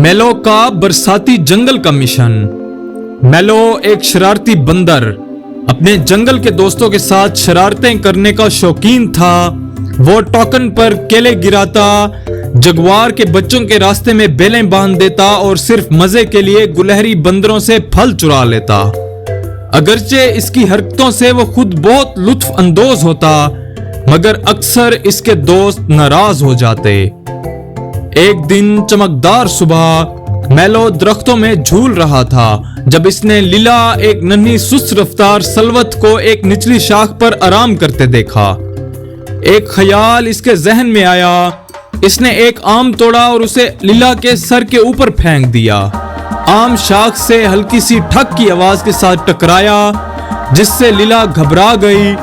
मेलो का बरसाती जंगल का मिशन। मेलो एक शरारती बंदर अपने जंगल के दोस्तों के साथ शरारतें करने का शौकीन था। वो टोकन पर केले गिराता, जगुआर के बच्चों के रास्ते में बेलें बांध देता और सिर्फ मजे के लिए गुलहरी बंदरों से फल चुरा लेता। अगरचे इसकी हरकतों से वो खुद बहुत लुत्फ अंदोज होता, मगर अक्सर इसके दोस्त नाराज हो जाते। एक दिन चमकदार सुबह मेलो दरख्तों में झूल रहा था जब इसने लीला एक नन्ही सुस्त रफ्तार सलवत को एक निचली शाख पर आराम करते देखा। एक ख्याल इसके जहन में आया। इसने एक आम तोड़ा और उसे लीला के सर के ऊपर फेंक दिया। आम शाख से हल्की सी ठक की आवाज के साथ टकराया, जिससे लीला घबरा गई।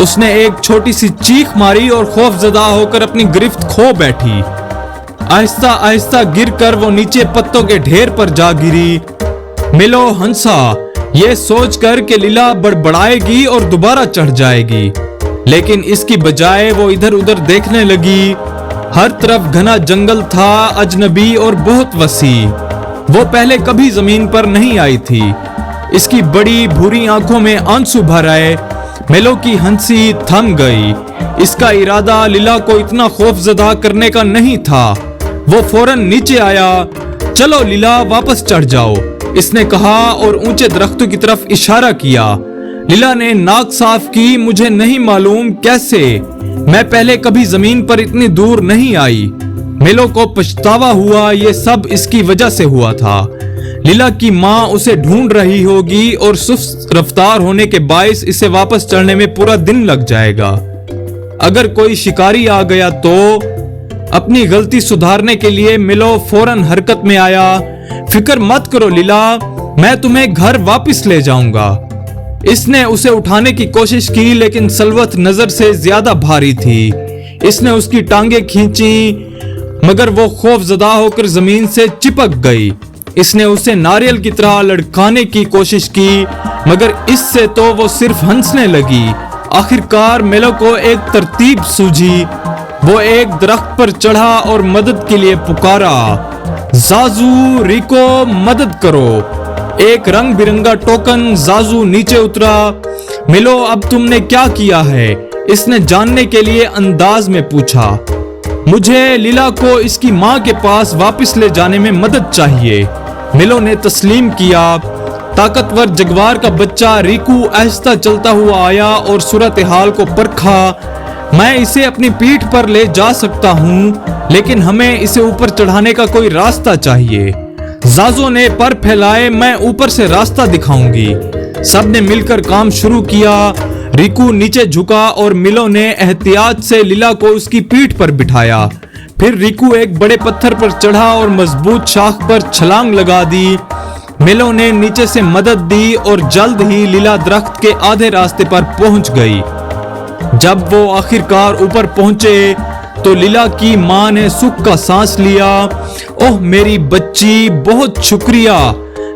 उसने एक छोटी सी चीख मारी और खौफजदा होकर अपनी गिरफ्त खो बैठी। आहिस्ता आहिस्ता गिरकर वो नीचे पत्तों के ढेर पर जा गिरी। मेलो हंसा, ये सोचकर कि लीला बड़बड़ाएगी और दोबारा चढ़ जाएगी, लेकिन इसकी बजाय वो इधर उधर देखने लगी। हर तरफ घना जंगल था, अजनबी और बहुत वसी। वो पहले कभी जमीन पर नहीं आई थी। इसकी बड़ी भूरी आंखों में आंसू भर आए। मेलो की हंसी थम गई। इसका इरादा लीला को इतना खौफजदा करने का नहीं था। वो फौरन नीचे आया। चलो लीला, वापस चढ़ जाओ, इसने कहा और ऊंचे दरख्तों की तरफ इशारा किया। लीला ने नाक साफ की। मुझे नहीं मालूम कैसे, मैं पहले कभी जमीन पर इतनी दूर नहीं आई। मेलो को पछतावा हुआ, ये सब इसकी वजह से हुआ था। लीला की माँ उसे ढूंढ रही होगी और सुस्त रफ्तार होने के बायस इसे वापस चढ़ने में पूरा दिन लग जाएगा। अगर कोई शिकारी आ गया तो अपनी गलती सुधारने के लिए मेलो फौरन हरकत में आया। फिक्र मत करो लीला, मैं तुम्हें घर वापस ले जाऊंगा। इसने उसे उठाने की कोशिश की, लेकिन सलवत नजर से ज्यादा भारी थी। इसने उसकी टांगे खींची, मगर वो खौफजदा होकर जमीन से चिपक गई। इसने उसे नारियल की तरह लड़काने की कोशिश की, मगर इससे तो वो सिर्फ हंसने लगी। आखिरकार मेलो को एक तरतीब सूझी। वो एक दरख्त पर चढ़ा और मदद के लिए पुकारा, जाजू, रिको, मदद करो। एक रंग बिरंगा टोकन जाजू नीचे उतरा। मेलो, अब तुमने क्या किया है? इसने जानने के लिए अंदाज में पूछा। मुझे लीला को इसकी माँ के पास वापस ले जाने में मदद चाहिए। मेलो ने तस्लीम किया। ताकतवर जगुआर का बच्चा रिकू आहिस्ता चलता हुआ आया और सूरत हाल को परखा। मैं इसे अपनी पीठ पर ले जा सकता हूँ, लेकिन हमें इसे ऊपर चढ़ाने का कोई रास्ता चाहिए। जाजो ने पर फैलाए, मैं ऊपर से रास्ता दिखाऊंगी। सबने मिलकर काम शुरू किया। रिकू नीचे झुका और मिलो ने एहतियात से लीला को उसकी पीठ पर बिठाया। फिर रिकू एक बड़े पत्थर पर चढ़ा और मजबूत शाख पर छलांग लगा दी। मिलो ने नीचे से मदद दी और जल्द ही लीला दरख्त के आधे रास्ते पर पहुंच गई। जब वो आखिरकार ऊपर पहुंचे तो लीला की माँ ने सुख का सांस लिया। ओह मेरी बच्ची, बहुत शुक्रिया।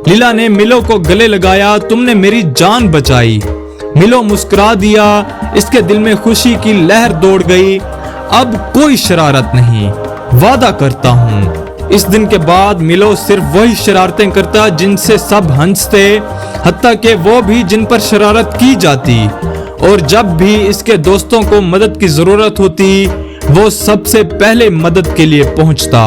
लीला ने मिलो को गले लगाया। तुमने मेरी जान बचाई। मिलो मुस्कुरा दिया। इसके दिल में खुशी की लहर दौड़ गई। अब कोई शरारत नहीं, वादा करता हूँ। इस दिन के बाद मिलो सिर्फ वही शरारतें करता जिनसे सब हंसते, हत्ता कि वो भी जिन पर शरारत की जाती। और जब भी इसके दोस्तों को मदद की जरूरत होती, वो सबसे पहले मदद के लिए पहुंचता।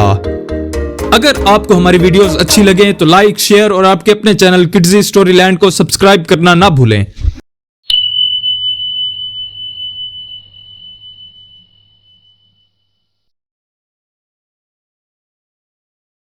अगर आपको हमारी वीडियोस अच्छी लगे तो लाइक, शेयर और आपके अपने चैनल किड्जी स्टोरीलैंड को सब्सक्राइब करना ना भूलें।